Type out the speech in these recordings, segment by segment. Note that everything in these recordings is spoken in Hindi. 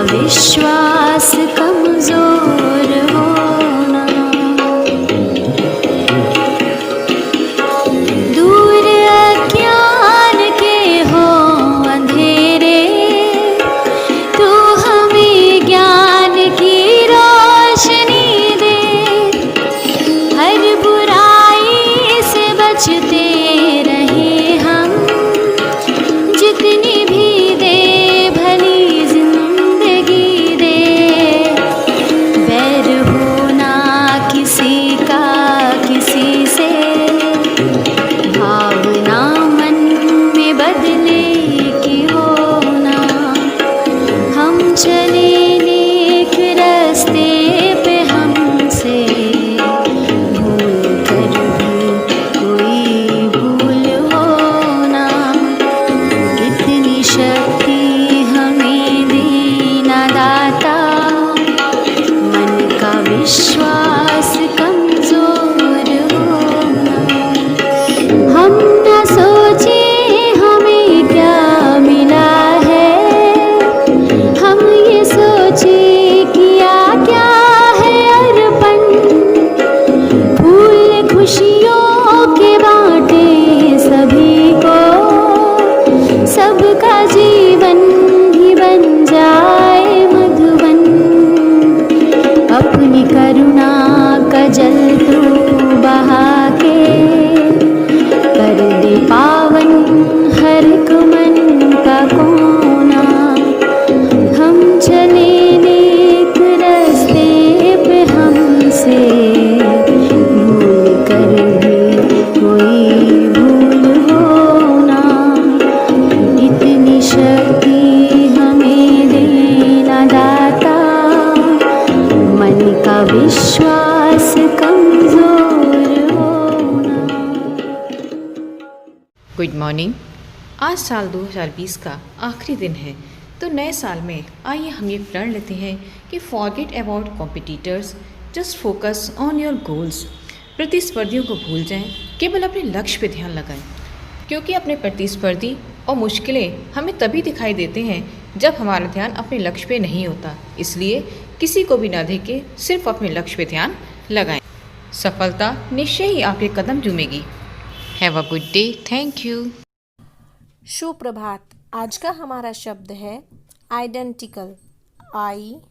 विश्वास कमजोर होना। दूर अज्ञान के हो अंधेरे, तू हमें ज्ञान की रोशनी दे। हर बुराई से बचते रहे हम, जितनी भी दे भली जिंदगी दे। बैर होना किसी का किसी से, भावना मन में बदले की होना। हम चले नेक रास्ते पे, हमसे भूल कर भी कोई भूल होना। इतनी शक्ति हमें देना दाता, मन का विश्वास कमजोर होना। हम न सोचे हमें क्या मिला है, हम ये सोचे किया क्या है अर्पण। फूल खुशियों के बांटे सभी को, सबका जीवन ही बन जाए मधुबन। अपनी करुणा का जल तू बहा के, कर दे पावन हर एक मन का कोना। हम चले नेक रास्ते पे, हमसे भूल कर भी कोई भूल होना। इतनी शक्ति हमें देना दाता, मन का विश्वास कमजोर होना। Good morning. आज साल 2020 का आखिरी दिन है, तो नए साल में आइए हम ये प्रण लेते हैं कि forget about competitors, just focus on your goals. प्रतिस्पर्धियों को भूल जाएं, केवल अपने लक्ष्य पे ध्यान लगाएं। क्योंकि अपने प्रतिस्पर्धी और मुश्किलें हमें तभी दिखाई देते हैं जब हमारा ध्यान अपने लक्ष्य पे नहीं होता। इसलिए किसी को भी ना देके सिर्फ अपने लक्ष्य पे ध्यान लगाएं। सफलता निश्चय ही आपके कदम चूमेगी। Have a good day. Thank you. सुप्रभात। आज का हमारा शब्द है आइडेंटिकल। IDENTICAL।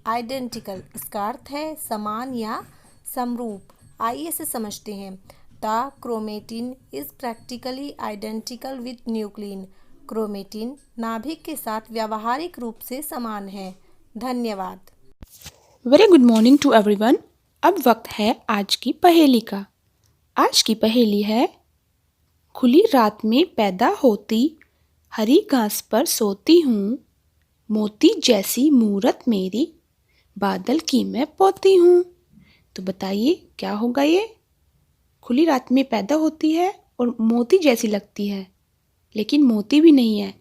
आइडेंटिकल इसका अर्थ है समान या समरूप। आइए इसे समझते हैं। The chromatin is practically identical with nucleon. Chromatin नाभिक के साथ व्यावहारिक रूप से समान है। धन्यवाद। Very good morning to everyone. अब वक्त है आज की पहेली का। आज की पहेली है, खुली रात में पैदा होती, हरी घास पर सोती हूँ, मोती जैसी मूरत मेरी, बादल की मैं पोती हूँ। तो बताइए क्या होगा ये? खुली रात में पैदा होती है और मोती जैसी लगती है, लेकिन मोती भी नहीं है।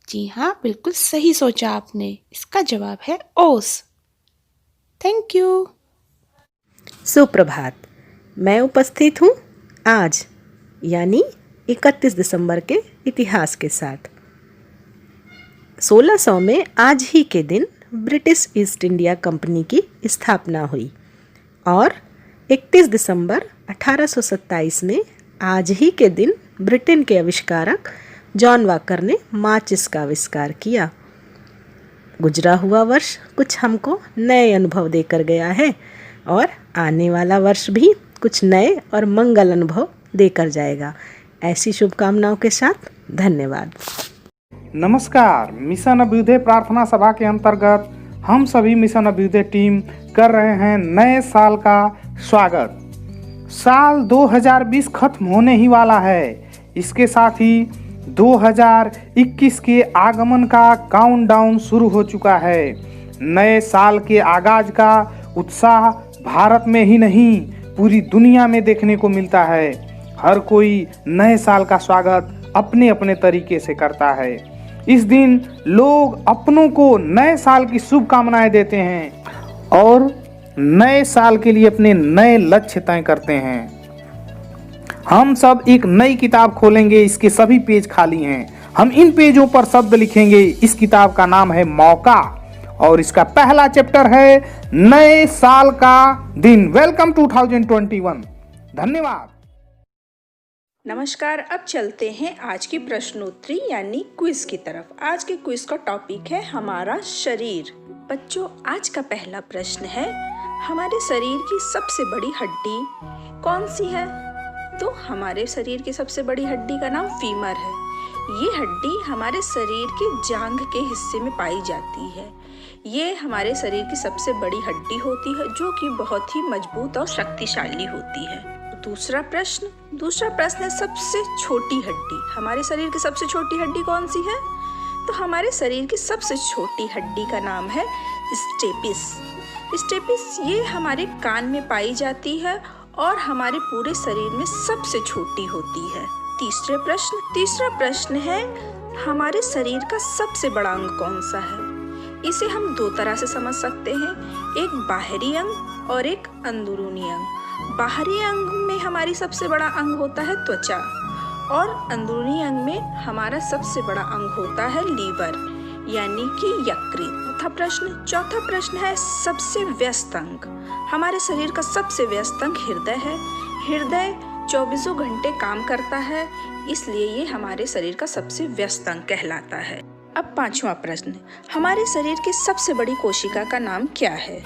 जी हाँ, बिल्कुल सही सोचा आपने। इसका जवाब है ओस। Thank you. सुप्रभात। मैं उपस्थित हूँ आज यानी 31 दिसंबर के इतिहास के साथ। 1600 में आज ही के दिन ब्रिटिश ईस्ट इंडिया कंपनी की स्थापना हुई और 31 दिसंबर 1827 में आज ही के दिन ब्रिटेन के आविष्कारक जॉन वॉकर ने माचिस का आविष्कार किया। गुजरा हुआ वर्ष कुछ हमको नए अनुभव देकर गया है और आने वाला वर्ष भी कुछ नए और मंगल अनुभव देकर जाएगा। ऐसी शुभकामनाओं के साथ धन्यवाद। नमस्कार। मिशन अभ्युदय प्रार्थना सभा के अंतर्गत हम सभी मिशन अभ्युदय टीम कर रहे हैं नए साल का स्वागत। साल 2020 खत्म होने ही वाला है। इसके साथ ही 2021 के आगमन का काउंटडाउन शुरू हो चुका है। नए साल के आगाज का उत्साह भारत में ही नहीं पूरी दुनिया में देखने को मिलता है। हर कोई नए साल का स्वागत अपने अपने तरीके से करता है। इस दिन लोग अपनों को नए साल की शुभकामनाएं देते हैं और नए साल के लिए अपने नए लक्ष्य तय करते हैं। हम सब एक नई किताब खोलेंगे, इसके सभी पेज खाली हैं। हम इन पेजों पर शब्द लिखेंगे। इस किताब का नाम है मौका और इसका पहला चैप्टर है नए साल का दिन। वेलकम 2021। धन्यवाद। नमस्कार। अब चलते हैं आज की प्रश्नोत्तरी यानी क्विज की तरफ। आज के क्विज का टॉपिक है हमारा शरीर। बच्चों, आज का पहला प्रश्न है, हमारे शरीर की सबसे बड़ी हड्डी कौन सी है? तो हमारे शरीर की सबसे बड़ी हड्डी का नाम फीमर है। ये हड्डी हमारे शरीर के जांघ के हिस्से में पाई जाती है। ये हमारे शरीर की सबसे बड़ी हड्डी होती है जो कि बहुत ही मजबूत और शक्तिशाली होती है। दूसरा प्रश्न है सबसे छोटी हड्डी। हमारे शरीर की सबसे छोटी हड्डी कौन सी है? तो हमारे शरीर की सबसे छोटी हड्डी का नाम है स्टेपिस। स्टेपिस ये हमारे कान में पाई जाती है और हमारे पूरे शरीर में सबसे छोटी होती है। तीसरा प्रश्न है, हमारे शरीर का सबसे बड़ा अंग कौन सा है? इसे हम दो तरह से समझ सकते हैं, एक बाहरी अंग और एक अंदरूनी अंग। बाहरी अंग में हमारी सबसे बड़ा अंग होता है त्वचा और अंदरूनी अंग में हमारा सबसे बड़ा अंग होता है लीवर यानी कि यकृत। चौथा प्रश्न है सबसे व्यस्त अंग। हमारे शरीर का सबसे व्यस्त अंग हृदय है। हृदय 24 घंटे काम करता है, इसलिए ये हमारे शरीर का सबसे व्यस्त अंग कहलाता है। अब पांचवा प्रश्न, हमारे शरीर की सबसे बड़ी कोशिका का नाम क्या है?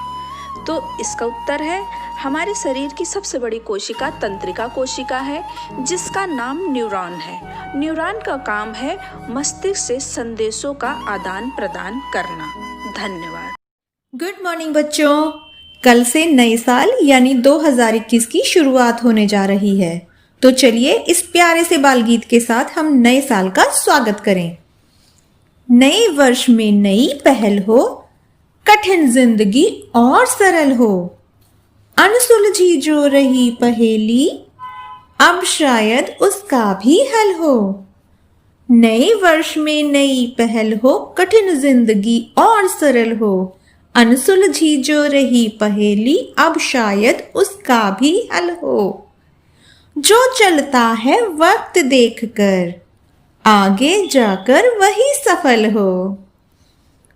तो इसका उत्तर है, हमारे शरीर की सबसे बड़ी कोशिका तंत्रिका कोशिका है जिसका नाम न्यूरॉन है। न्यूरॉन का काम है मस्तिष्क से संदेशों का आदान प्रदान करना। धन्यवाद। गुड मॉर्निंग बच्चों, कल से नए साल यानी 2021 की शुरुआत होने जा रही है, तो चलिए इस प्यारे से बाल गीत के साथ हम नए साल का स्वागत करें। नए वर्ष में नई पहल हो, कठिन जिंदगी और सरल हो, अनसुलझी जो रही पहेली अब शायद उसका भी हल हो। नए वर्ष में नई पहल हो, कठिन जिंदगी और सरल हो, अनसुलझी जो रही पहेली अब शायद उसका भी हल हो। जो चलता है वक्त देखकर आगे जाकर वही सफल हो।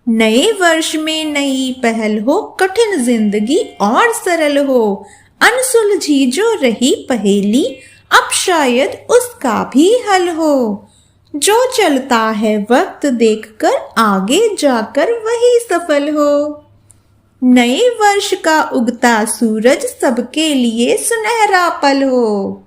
नए वर्ष में नई पहल हो, कठिन जिंदगी और सरल हो, अनसुलझी जो रही पहेली अब शायद उसका भी हल हो। जो चलता है वक्त देखकर आगे जाकर वही सफल हो। नए वर्ष का उगता सूरज सबके लिए सुनहरा पल हो।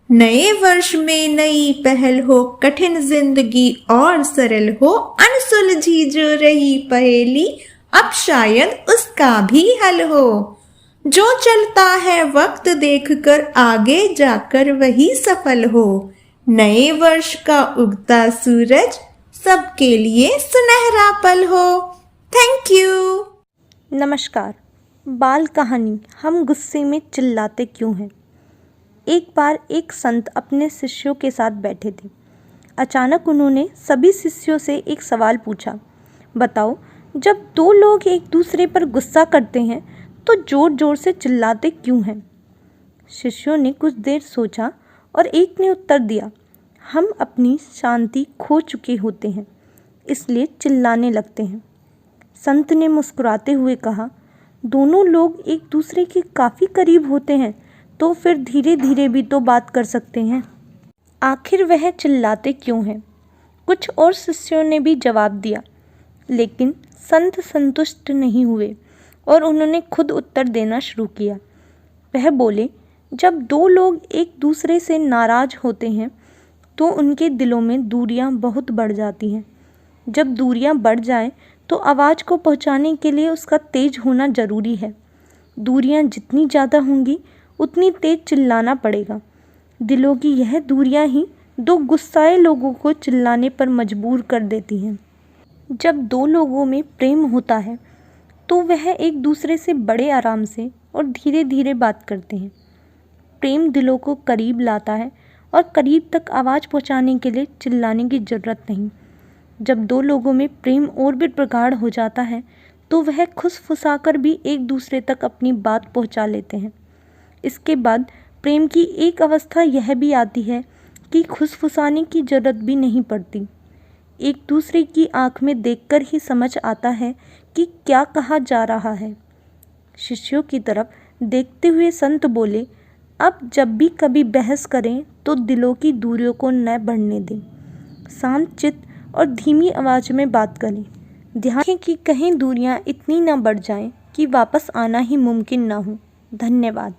नए वर्ष में नई पहल हो, कठिन जिंदगी और सरल हो, अनसुलझी जो रही पहेली अब शायद उसका भी हल हो। जो चलता है वक्त देखकर आगे जाकर वही सफल हो। नए वर्ष का उगता सूरज सबके लिए सुनहरा पल हो। Thank you. नमस्कार। बाल कहानी हम गुस्से में चिल्लाते क्यों हैं। एक बार एक संत अपने शिष्यों के साथ बैठे थे। अचानक उन्होंने सभी शिष्यों से एक सवाल पूछा, बताओ जब दो लोग एक दूसरे पर गुस्सा करते हैं तो ज़ोर ज़ोर से चिल्लाते क्यों हैं। शिष्यों ने कुछ देर सोचा और एक ने उत्तर दिया, हम अपनी शांति खो चुके होते हैं इसलिए चिल्लाने लगते हैं। संत ने मुस्कुराते हुए कहा, दोनों लोग एक दूसरे के काफ़ी करीब होते हैं तो फिर धीरे धीरे भी तो बात कर सकते हैं। आखिर वह चिल्लाते क्यों हैं। कुछ और शिष्यों ने भी जवाब दिया, लेकिन संत संतुष्ट नहीं हुए और उन्होंने खुद उत्तर देना शुरू किया। वह बोले, जब दो लोग एक दूसरे से नाराज़ होते हैं तो उनके दिलों में दूरियां बहुत बढ़ जाती हैं। जब दूरियां बढ़ जाएं तो आवाज़ को पहुंचाने के लिए उसका तेज होना ज़रूरी है। दूरियां जितनी ज़्यादा होंगी उतनी तेज चिल्लाना पड़ेगा। दिलों की यह दूरियां ही दो गुस्साए लोगों को चिल्लाने पर मजबूर कर देती हैं। जब दो लोगों में प्रेम होता है तो वह एक दूसरे से बड़े आराम से और धीरे धीरे बात करते हैं। प्रेम दिलों को करीब लाता है और करीब तक आवाज़ पहुंचाने के लिए चिल्लाने की ज़रूरत नहीं। जब दो लोगों में प्रेम और भी प्रगाढ़ हो जाता है तो वह खुसफुसाकर भी एक दूसरे तक अपनी बात पहुंचा लेते हैं। इसके बाद प्रेम की एक अवस्था यह भी आती है कि फुसफुसाने की जरूरत भी नहीं पड़ती। एक दूसरे की आंख में देखकर ही समझ आता है कि क्या कहा जा रहा है। शिष्यों की तरफ देखते हुए संत बोले, अब जब भी कभी बहस करें तो दिलों की दूरियों को न बढ़ने दें। शांत चित्त और धीमी आवाज़ में बात करें। ध्यान रखें कि कहीं दूरियां इतनी न बढ़ जाएं कि वापस आना ही मुमकिन न हो। धन्यवाद।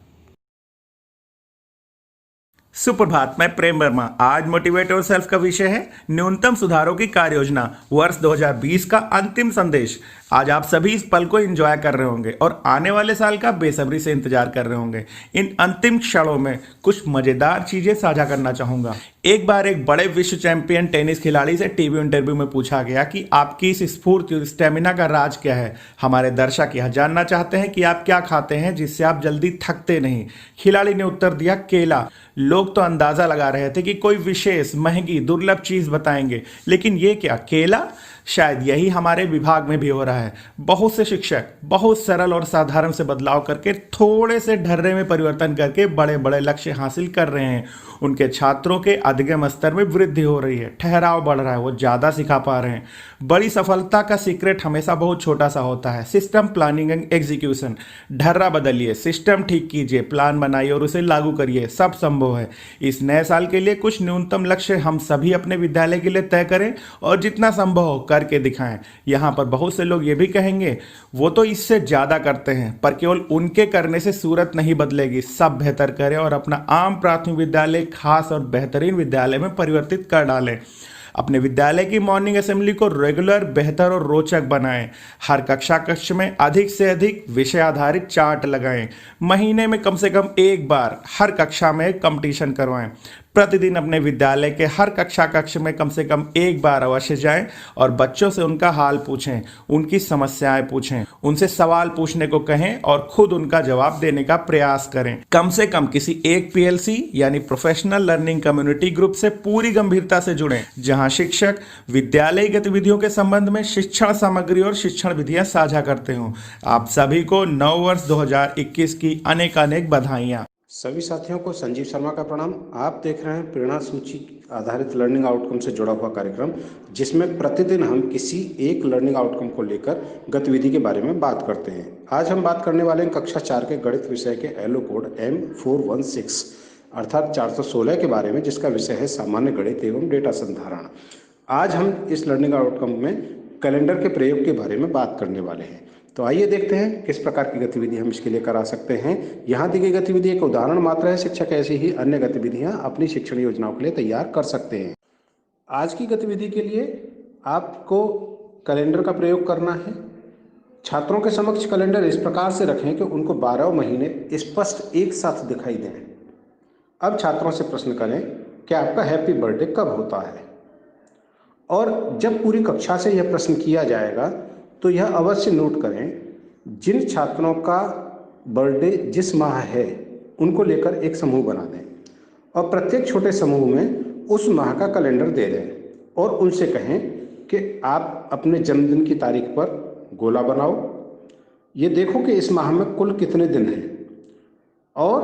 सुप्रभात, मैं प्रेम वर्मा। आज मोटिवेट योर सेल्फ का विषय है न्यूनतम सुधारों की कार्य योजना, वर्ष 2020 का अंतिम संदेश। आज आप सभी इस पल को एंजॉय कर रहे होंगे और आने वाले साल का बेसब्री से इंतजार कर रहे होंगे। इन अंतिम क्षणों में कुछ मजेदार चीजें साझा करना चाहूंगा। एक बार एक बड़े विश्व चैंपियन टेनिस खिलाड़ी से टीवी इंटरव्यू में पूछा गया कि आपकी इस स्फूर्ति और स्टेमिना का राज क्या है। हमारे दर्शक यह जानना चाहते हैं कि आप क्या खाते हैं जिससे आप जल्दी थकते नहीं। खिलाड़ी ने उत्तर दिया, केला। लोग तो अंदाजा लगा रहे थे कि कोई विशेष महंगी दुर्लभ चीज बताएंगे, लेकिन ये क्या, केला? शायद यही हमारे विभाग में भी हो रहा है। बहुत से शिक्षक बहुत सरल और साधारण से बदलाव करके थोड़े से ढर्रे में परिवर्तन करके बड़े बड़े लक्ष्य हासिल कर रहे हैं। उनके छात्रों के अधिगम स्तर में वृद्धि हो रही है, ठहराव बढ़ रहा है, वो ज़्यादा सिखा पा रहे हैं। बड़ी सफलता का सीक्रेट हमेशा बहुत छोटा सा होता है, सिस्टम प्लानिंग एंड एग्जीक्यूशन। ढर्रा बदलिए, सिस्टम ठीक कीजिए, प्लान बनाइए और उसे लागू करिए, सब संभव है। इस नए साल के लिए कुछ न्यूनतम लक्ष्य हम सभी अपने विद्यालय के लिए तय करें और जितना संभव हो करके दिखाएं। यहाँ पर बहुत से लोग ये भी कहेंगे वो तो इससे ज़्यादा करते हैं, पर केवल उनके करने से सूरत नहीं बदलेगी। सब बेहतर करें और अपना आम प्राथमिक विद्यालय खास और बेहतरीन विद्यालय में परिवर्तित कर डालें। अपने विद्यालय की मॉर्निंग असेंबली को रेगुलर, बेहतर और रोचक बनाएं। हर कक्ष में अधिक से अधिक विषय आधारित चार्ट लगाएं। महीने में कम से कम एक बार हर कक्षा में एक कंपटीशन करवाएं। प्रतिदिन अपने विद्यालय के हर कक्ष में कम से कम एक बार अवश्य जाएं और बच्चों से उनका हाल पूछें, उनकी समस्याएं पूछें, उनसे सवाल पूछने को कहें और खुद उनका जवाब देने का प्रयास करें। कम से कम किसी एक PLC यानी प्रोफेशनल लर्निंग कम्युनिटी ग्रुप से पूरी गंभीरता से जुड़ें, जहां शिक्षक विद्यालय गतिविधियों के संबंध में शिक्षण सामग्री और शिक्षण विधियां साझा करते हों। आप सभी को नव वर्ष 2021 की अनेक बधाइयाँ। सभी साथियों को संजीव शर्मा का प्रणाम। आप देख रहे हैं प्रेरणा सूची आधारित लर्निंग आउटकम से जुड़ा हुआ कार्यक्रम, जिसमें प्रतिदिन हम किसी एक लर्निंग आउटकम को लेकर गतिविधि के बारे में बात करते हैं। आज हम बात करने वाले हैं कक्षा 4 के गणित विषय के एलो कोड M416 अर्थात 416 के बारे में, जिसका विषय है सामान्य गणित एवं डेटा संधारण। आज हम इस लर्निंग आउटकम में कैलेंडर के प्रयोग के बारे में बात करने वाले हैं। तो आइए देखते हैं किस प्रकार की गतिविधि हम इसके लिए करा सकते हैं। यहाँ दी गई गतिविधि एक उदाहरण मात्र है। शिक्षक ऐसी ही अन्य गतिविधियाँ अपनी शिक्षण योजनाओं के लिए तैयार कर सकते हैं। आज की गतिविधि के लिए आपको कैलेंडर का प्रयोग करना है। छात्रों के समक्ष कैलेंडर इस प्रकार से रखें कि उनको 12 महीने स्पष्ट एक साथ दिखाई दें। अब छात्रों से प्रश्न करें कि आपका हैप्पी बर्थडे कब होता है, और जब पूरी कक्षा से यह प्रश्न किया जाएगा तो यह अवश्य नोट करें, जिन छात्रों का बर्थडे जिस माह है उनको लेकर एक समूह बना दें और प्रत्येक छोटे समूह में उस माह का कैलेंडर दे दें और उनसे कहें कि आप अपने जन्मदिन की तारीख पर गोला बनाओ। ये देखो कि इस माह में कुल कितने दिन हैं और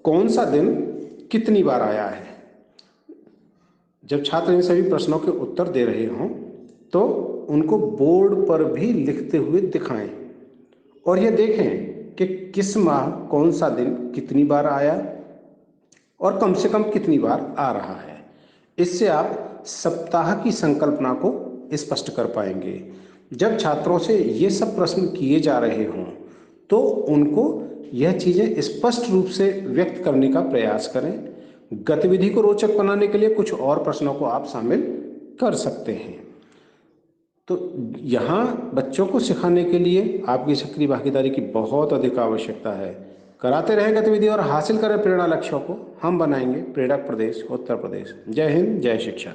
कौन सा दिन कितनी बार आया है। जब छात्र इन सभी प्रश्नों के उत्तर दे रहे हों तो उनको बोर्ड पर भी लिखते हुए दिखाएं और ये देखें कि किस माह कौन सा दिन कितनी बार आया और कम से कम कितनी बार आ रहा है। इससे आप सप्ताह की संकल्पना को स्पष्ट कर पाएंगे। जब छात्रों से ये सब प्रश्न किए जा रहे हों तो उनको यह चीज़ें स्पष्ट रूप से व्यक्त करने का प्रयास करें। गतिविधि को रोचक बनाने के लिए कुछ और प्रश्नों को आप शामिल कर सकते हैं। तो यहाँ बच्चों को सिखाने के लिए आपकी सक्रिय भागीदारी की बहुत अधिक आवश्यकता है। कराते रहें गतिविधि और हासिल करें प्रेरणा लक्ष्यों को। हम बनाएंगे प्रेरक प्रदेश उत्तर प्रदेश। जय हिंद, जय शिक्षा।